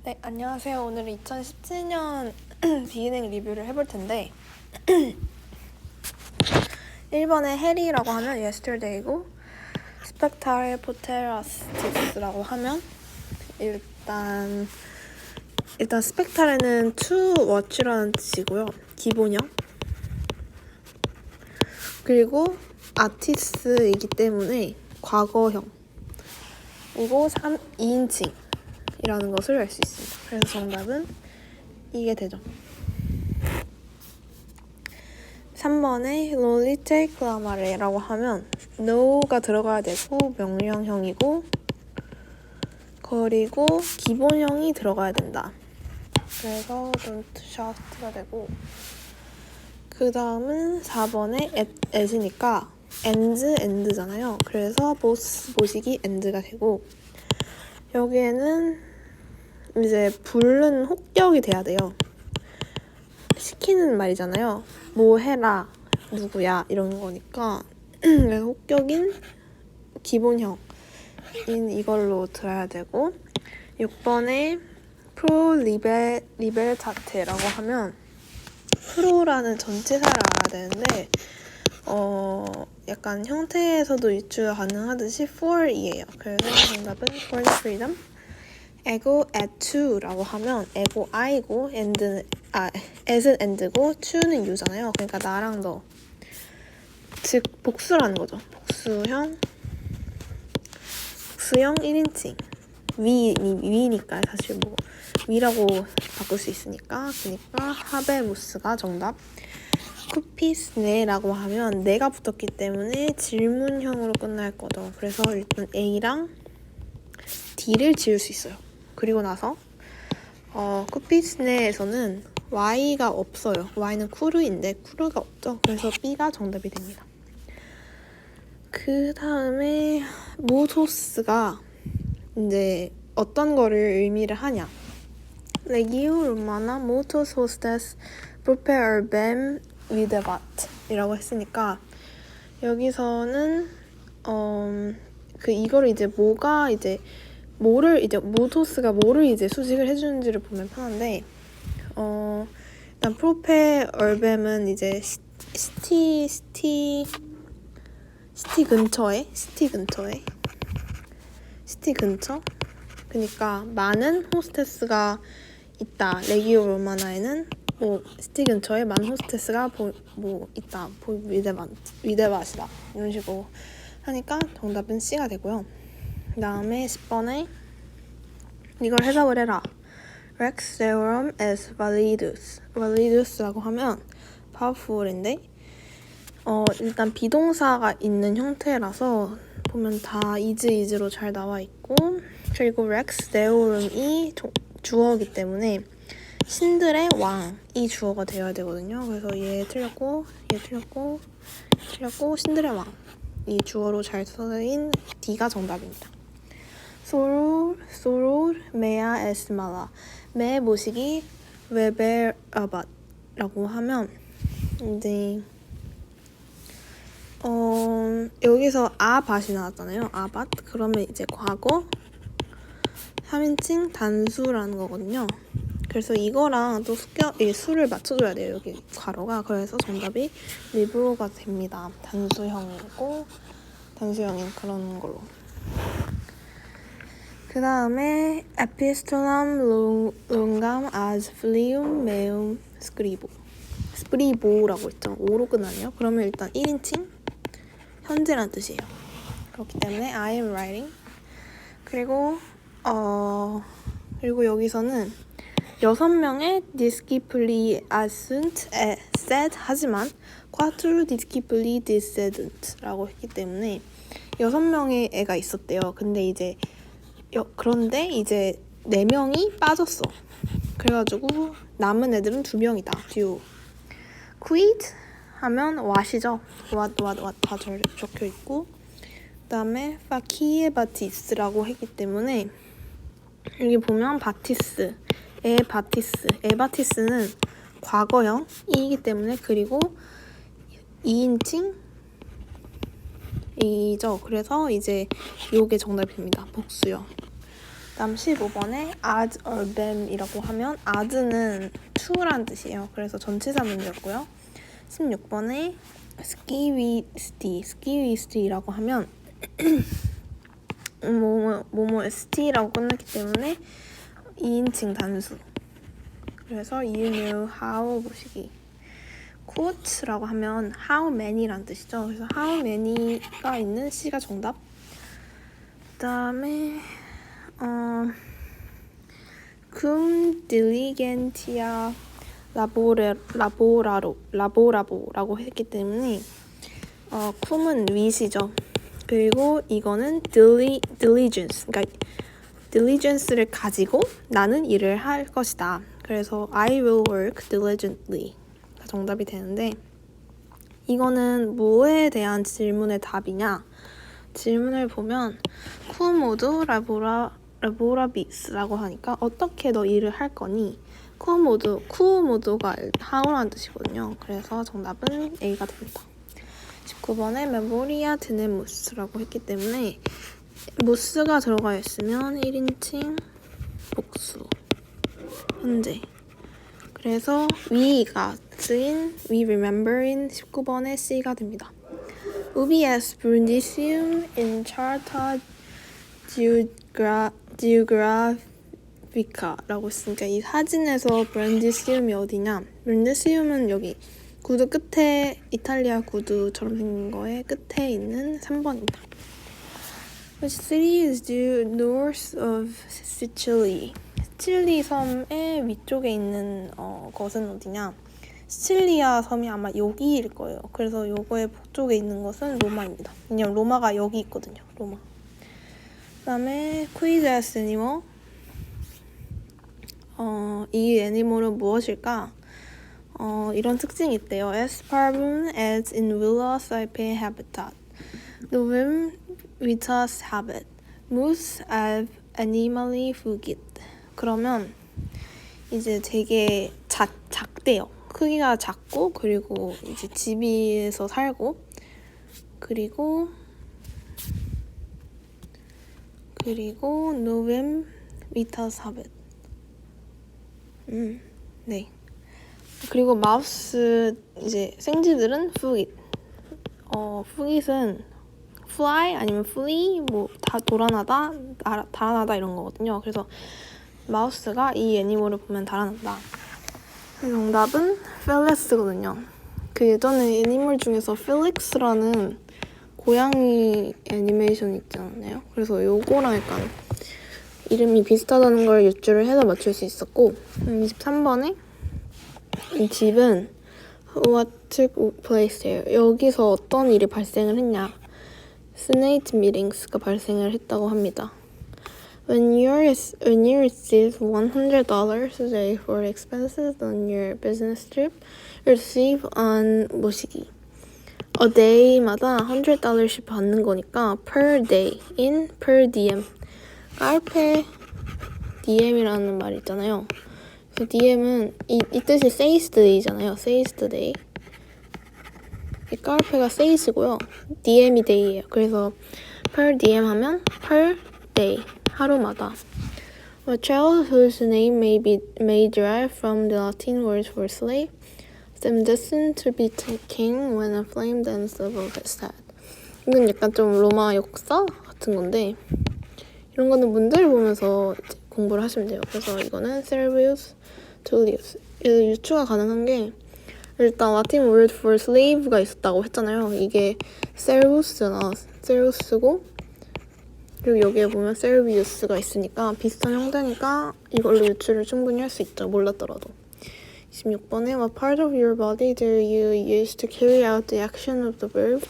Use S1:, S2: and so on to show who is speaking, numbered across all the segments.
S1: 네, 안녕하세요. 오늘은 2017년 비기닝 리뷰를 해볼 텐데 1번에 해리라고 하면 yesterday고 spectral posterastis라고 하면 일단 spectral에는 to watch라는 뜻이고요. 기본형. 그리고 artist이기 때문에 과거형. 이거 2인칭 이라는 것을 알 수 있습니다. 그래서 정답은 이게 되죠. 3번에 lolite clamare라고 하면 no가 들어가야 되고 명령형이고 그리고 기본형이 들어가야 된다. 그래서 don't shot가 되고 그 다음은 4번에 as니까 and잖아요. 그래서 보식이 and가 되고 여기에는 이제 부른 혹격이 돼야 돼요. 시키는 말이잖아요. 뭐 해라, 누구야 이런 거니까 그래서 혹격인 기본형인 이걸로 들어야 되고 6번에 프로 리벨타테라고 하면 프로라는 전치사를 알아야 되는데 약간 형태에서도 유추 가능하듯이 for이에요. 그래서 정답은 for the freedom. ego at to라고 하면 ego I고 as은 and고 to는 you잖아요. 그러니까 나랑 너. 즉 복수라는 거죠. 복수형 1인칭. 위니까 사실 뭐 위라고 바꿀 수 있으니까. 그러니까 하베무스가 정답. 쿠피스네라고 하면 내가 붙었기 때문에 질문형으로 끝날 거죠. 그래서 일단 A랑 D를 지울 수 있어요. 그리고 나서 쿠피스네에서는 Y가 없어요. Y는 쿠르인데 쿠르가 없죠. 그래서 B가 정답이 됩니다. 그 다음에 모토스가 이제 어떤 거를 의미를 하냐. Legio Romana motos hostes propter bem videbat 이라고 했으니까 여기서는 이거를 이제 모토스가 뭐를 이제 수식을 해주는지를 보면 편한데 일단 프로페 얼뱀은 이제 시티 근처 그러니까 많은 호스테스가 있다. 레기오 로마나에는 뭐 시티 근처에 많은 호스테스가 있다. 위데밭이다. 이런 식으로 하니까 정답은 C가 되고요. 그 다음에 10번에 이걸 해석을 해라. Rex theorem is validus. validus라고 하면 powerful인데 일단 비동사가 있는 형태라서 보면 다 is로 잘 나와 있고 그리고 Rex theorem이 주어이기 때문에 신들의 왕이 주어가 되어야 되거든요. 그래서 얘 틀렸고 신들의 왕이 주어로 잘 써진 D가 정답입니다. Soror mea es mala. 매 모식이 weber아밭라고 하면 이제 여기서 아밭이 나왔잖아요. 아밭 그러면 이제 과거 3인칭 단수라는 거거든요. 그래서 이거랑 또 수를 맞춰줘야 돼요. 여기 괄호가. 그래서 정답이 리브로가 됩니다. 단수형인 그런 걸로. 그 다음에 epistolam lungam as filium meum scribo라고 했죠. 5로 끝나네요. 그러면 일단 1인칭 현재란 뜻이에요. 그렇기 때문에 I am writing. 그리고 여기서는 6명의 discipli assunt said 하지만 quattro discipli dissedunt라고 했기 때문에 6명의 애가 있었대요. 그런데 이제 4명이 빠졌어. 그래가지고 남은 애들은 2명이다. 듀오. quid 하면 what이죠. what 다 적혀 있고 그 다음에 faciebbatis라고 했기 때문에 여기 보면 에바티스는 과거형이기 때문에 그리고 2인칭이죠. 그래서 이제 요게 정답입니다. 복수형. 다음 15번에 as or them이라고 하면 as는 to란 뜻이에요. 그래서 전치사 문제였고요. 16번에 ski with st라고 하면 뭐뭐 st라고 끝났기 때문에 2인칭 단수. 그래서 you knew how 보시기. quote라고 하면 how many란 뜻이죠. 그래서 how many가 있는 C가 정답. 그다음에 cum diligentia laborabo라고 했기 때문에 cum은 with이죠. 그리고 이거는 diligence, 그러니까 diligence를 가지고 나는 일을 할 것이다. 그래서 I will work diligently 가 정답이 되는데 이거는 뭐에 대한 질문의 답이냐? 질문을 보면 quomodo laborabis라고 하니까 어떻게 너 일을 할 거니? quomodo가 how라는 뜻이거든요. 그래서 정답은 A가 됩니다. 19번에 memoria tenemus라고 했기 때문에 mus가 들어가 있으면 1인칭 복수 현재. 그래서 we가 쓰인 we remember인 19번에 C가 됩니다. UBS Brundisium in Charta Geographica라고 했으니까 이 사진에서 브랜디시움이 어디냐? 브랜디시움은 여기 구두 끝에 이탈리아 구두처럼 생긴 거에 끝에 있는 3번입니다. Which city is due north of Sicily? 시칠리 섬의 위쪽에 있는 것은 어디냐? 시칠리아 섬이 아마 여기일 거예요. 그래서 요거의 북쪽에 있는 것은 로마입니다. 왜냐면 로마가 여기 있거든요. 로마. 그 다음에 quiz as animal. 이 애니멀은 무엇일까? 이런 특징이 있대요. Asparvum as in Villa Saipe habitat. Novum vitas habit. Mus av animali fugit. 그러면 이제 되게 작대요. 크기가 작고 그리고 이제 집에서 살고 그리고 Novum vitas habit. 네. 그리고 마우스 이제 생쥐들은 fugit. fugit은 fly 아니면 flee 뭐 다 달아나다 이런 거거든요. 그래서 마우스가 이 애니멀을 보면 달아난다. 정답은 펠레스거든요. 그 예전에 애니멀 중에서 필릭스라는 고양이 애니메이션 있잖아요. 그래서 요거랑 약간 이름이 비슷하다는 걸 유추를 해서 맞출 수 있었고 23번에 이 집은 What took place there? 여기서 어떤 일이 발생을 했냐? Senate meetings가 발생을 했다고 합니다. When you receive $100 a day for expenses on your business trip, receive on 모시기. A day마다 $100씩 받는 거니까 per day in per diem. 깔페 diem이라는 말이 있잖아요. 그래서 diem은 이 뜻이 says day잖아요. says day. 이 깔페가 says고요. diem이 day예요. 그래서 per diem 하면 per day. 하루마다. A child whose name may derive from the Latin word for slave, them destined to be taken when a flame danced above his head. 이건 약간 좀 로마 역사 같은 건데 이런 거는 문제를 보면서 이제 공부를 하시면 돼요. 그래서 이거는 Servius Tullius. 유추가 가능한 게 일단 라틴 word for slave가 있었다고 했잖아요. 이게 Servus잖아. Servus고 그리고 여기에 보면 Servius가 있으니까 비슷한 형태니까 이걸로 유추를 충분히 할 수 있죠. 몰랐더라도. 26번에 What part of your body do you use to carry out the action of the verb?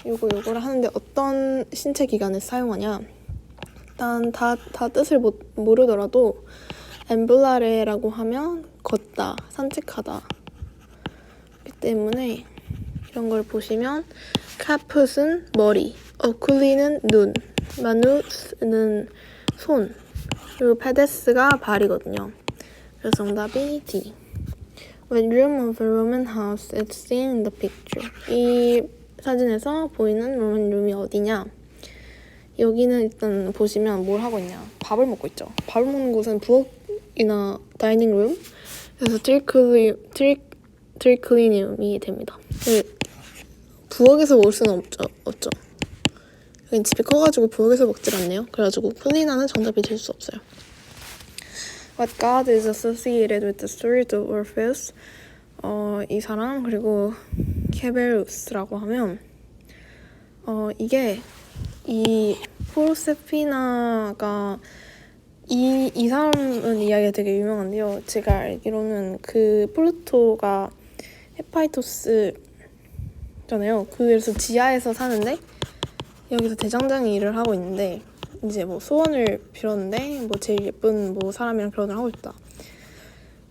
S1: 요거를 하는데 어떤 신체 기관을 사용하냐? 일단 다 뜻을 모르더라도 엠블라레라고 하면 걷다, 산책하다. 그렇기 때문에 이런 걸 보시면 카풋은 머리, 어쿨리는 눈, 마누스는 손, 그리고 페데스가 발이거든요. 그래서 정답이 D. What room of a Roman house is seen in the picture? 이 사진에서 보이는 로만 룸이 어디냐? 여기는 일단 보시면 뭘 하고 있냐. 밥을 먹고 있죠. 밥을 먹는 곳은 부엌이나 다이닝 룸. 그래서 트리클리니움이 됩니다. 부엌에서 먹을 수는 없죠. 여긴 집이 커가지고 부엌에서 먹질 않네요. 그래가지고 클리나는 정답이 될 수 없어요. What god is associated with the story of Orpheus? 이 사람 그리고 케베루스라고 하면 이게 이 프로세피나가 이 사람은 이야기가 되게 유명한데요. 제가 알기로는 그 플루토가 헤파이토스잖아요. 그래서 지하에서 사는데 여기서 대장장이 일을 하고 있는데 이제 뭐 소원을 빌었는데 뭐 제일 예쁜 뭐 사람이랑 결혼을 하고 싶다.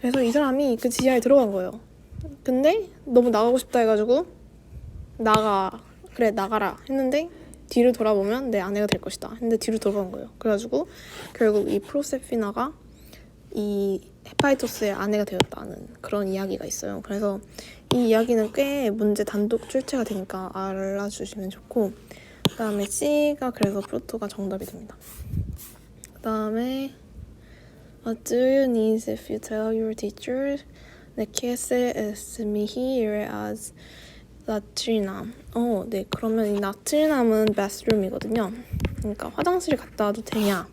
S1: 그래서 이 사람이 그 지하에 들어간 거예요. 근데 너무 나가고 싶다 해가지고 그래 나가라 했는데 뒤를 돌아보면 내 아내가 될 것이다 했는데 뒤로 돌아간 거예요. 그래가지고 결국 이 프로세피나가 이 헤파이토스의 아내가 되었다는 그런 이야기가 있어요. 그래서 이 이야기는 꽤 문제 단독 출제가 되니까 알아주시면 좋고, 그 다음에 C가 그래서 플루토가 정답이 됩니다. 그 다음에 What do you need if you tell your teacher 네케세 에스미히 이레아즈 나트리남. 네. 그러면 이 나트리남은 bathroom이거든요. 그러니까 화장실 갔다 와도 되냐?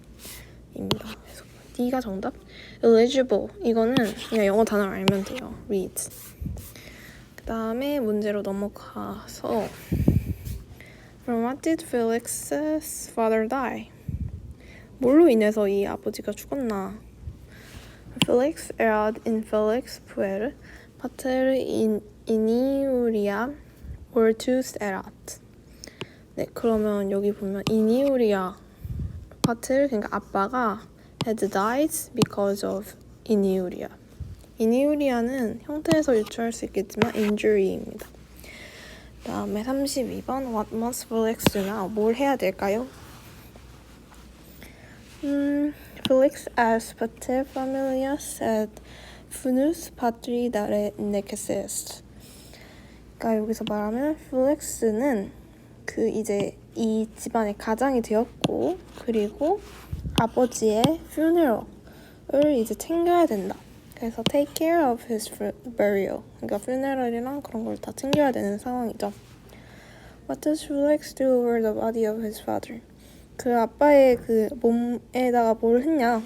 S1: 입니다. 그래서 D가 정답. eligible. 이거는 그냥 영어 단어를 알면 돼요. read. 그 다음에 문제로 넘어가서 From what did Felix's father die? 뭘로 인해서 이 아버지가 죽었나? Felix errad in Felix puer pater iniuria ortus erat. 네, 그러면 여기 보면 iniuria pater 그러니까 아빠가 had died because of iniuria. iniuria는 형태에서 유추할 수 있겠지만 injury입니다. 다음에 32번 What must Felix do now? 뭘 해야 될까요? Felix as pater familias et funus patri dare nexest. 그러니까 여기서 말하면 Felix는 그 이제 이 집안의 가장이 되었고 그리고 아버지의 funeral을 이제 챙겨야 된다. 그래서 take care of his burial. 그러니까 funeral이랑 그런 걸 다 챙겨야 되는 상황이죠. What does Felix do over the body of his father? 그 아빠의 그 몸에다가 뭘 했냐?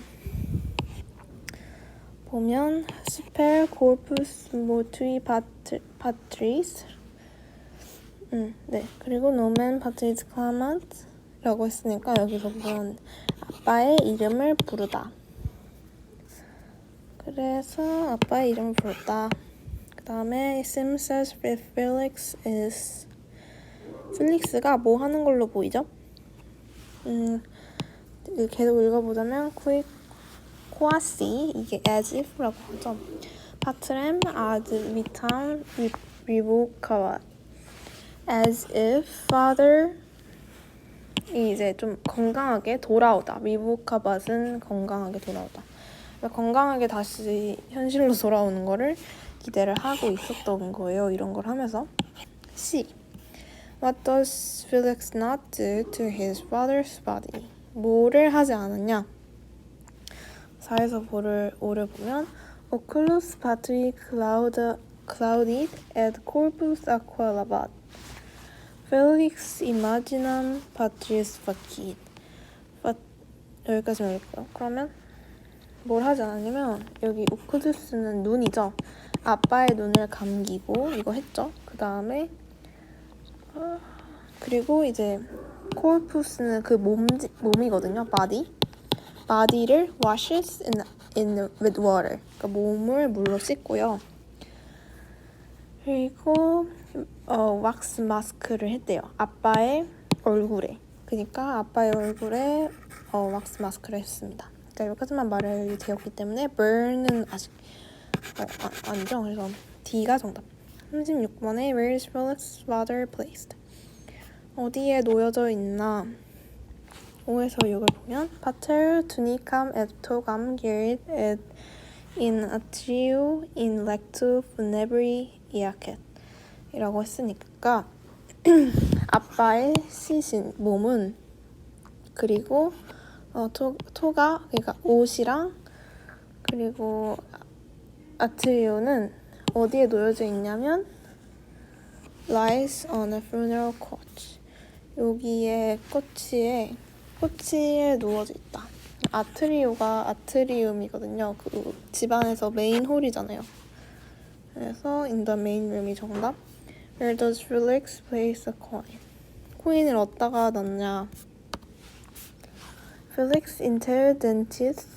S1: 보면 spare corpus mortui patris. 네. 그리고 nomen patris clamat라고 했으니까 여기서 보면 아빠의 이름을 부르다. 그래서 아빠의 이름을 부르다. 그 다음에 Sim says if Felix is 필릭스가 뭐 하는 걸로 보이죠? 계속 읽어보자면 quasi 이게 as if라고 하죠. patrem ad vitam revocabat. as if father 이 이제 좀 건강하게 돌아오다. revocabat은 건강하게 돌아오다. 건강하게 다시 현실로 돌아오는 거를 기대를 하고 있었던 거예요. 이런 걸 하면서. C. What does Felix not do to his father's body? 뭐를 하지 않았냐? 4에서 5를 보면 Oculus patri claudit et corpus aqua labat. Felix imaginam patris facit. 여기까지만 읽을게요. 그러면 뭘 하지 않았냐면 여기 오쿠두스는 눈이죠. 아빠의 눈을 감기고 이거 했죠. 그 다음에 그리고 이제 코르푸스는 그 몸이거든요. body를 washes with water. 그러니까 몸을 물로 씻고요. 그리고 왁스 마스크를 했대요. 아빠의 얼굴에. 그러니까 아빠의 얼굴에 왁스 마스크를 했습니다. 그러니까 여기까지만 말이 되었기 때문에 burn은 아직 아니죠. 그래서 D가 정답. 36번에 Where is Felix's father placed? 어디에 놓여져 있나? 5에서 6을 보면 Pater tunicam et togam gerit et in atriu in lectu funebri iacet 이라고 했으니까 아빠의 시신 몸은 그리고 토가 그러니까 옷이랑 그리고 아트리오는 어디에 놓여져 있냐면 lies on a funeral couch. 여기에 꼬치에 누워져 있다. 아트리오가 아트리움이거든요. 그 집안에서 메인 홀이잖아요. 그래서 in the main room이 정답. Where does Felix place a coin? 코인을 어디다가 넣냐? Felix interdentis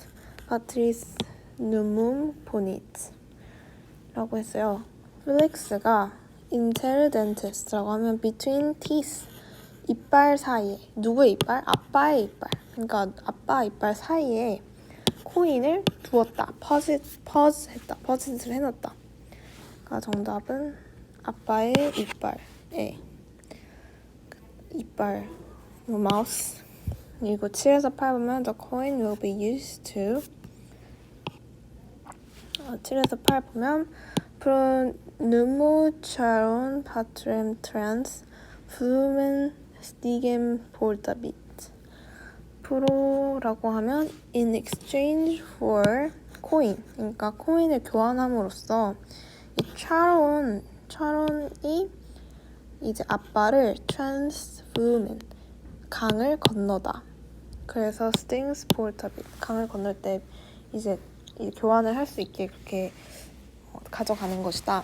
S1: patris numum ponit 라고 했어요. Felix가 interdentis라고 하면 between teeth 이빨 사이에 누구의 이빨? 아빠의 이빨. 그러니까 아빠 이빨 사이에 코인을 두었다. 퍼짓을 해놨다. 그러니까 정답은 아빠의 이빨에 이빨 마우스. 그리고 7에서 8 보면 the coin will be used to 7에서 8 보면 pro pneumocharon patrem trans flumen stigem portabit. 프로라고 하면 in exchange for coin. 그러니까 코인을 교환함으로써 이 차론이 이제 아빠를 transflumen 강을 건너다. 그래서 stings portabit 강을 건널 때 이제 교환을 할 수 있게 그렇게 가져가는 것이다.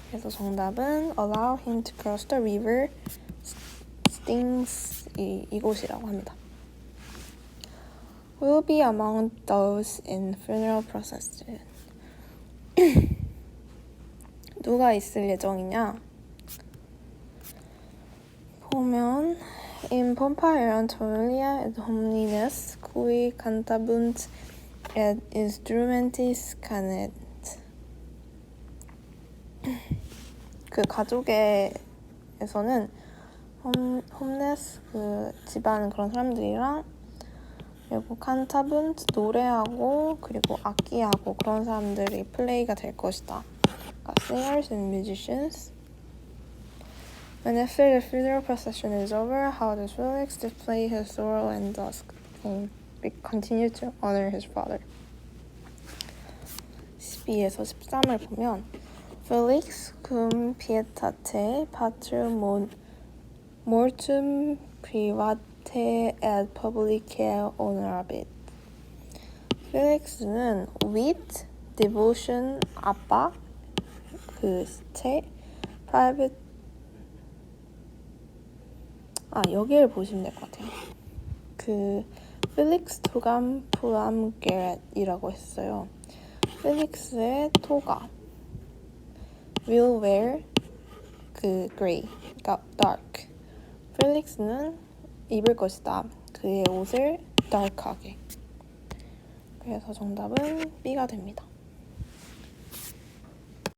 S1: 그래서 정답은 allow him to cross the river stings 이곳이라고 합니다. Will be among those in funeral procession. 누가 있을 예정이냐? 보면 in pompa erunt familia et hominis cui cantabunt et instrumentis canet. 그 가족에서는 홈네스 그 집안 그런 사람들이랑 그리고 칸타분트 노래하고 그리고 악기하고 그런 사람들이 플레이가 될 것이다. 그러니까 singers and musicians. When after the funeral procession is over, how does Felix display his sorrow and thus continue to honor his father? 12에서 13을 보면 Felix cum pietate patrum mortum private et publicae honorabit. Felix는 with devotion 아빠 그 채 private 여기를 보시면 될 것 같아요. 그 Felix togam pulam geret이라고 했어요. Felix의 토가 will wear 그 grey, 그러니까 dark. Felix는 입을 것이다. 그의 옷을 dark하게. 그래서 정답은 B가 됩니다.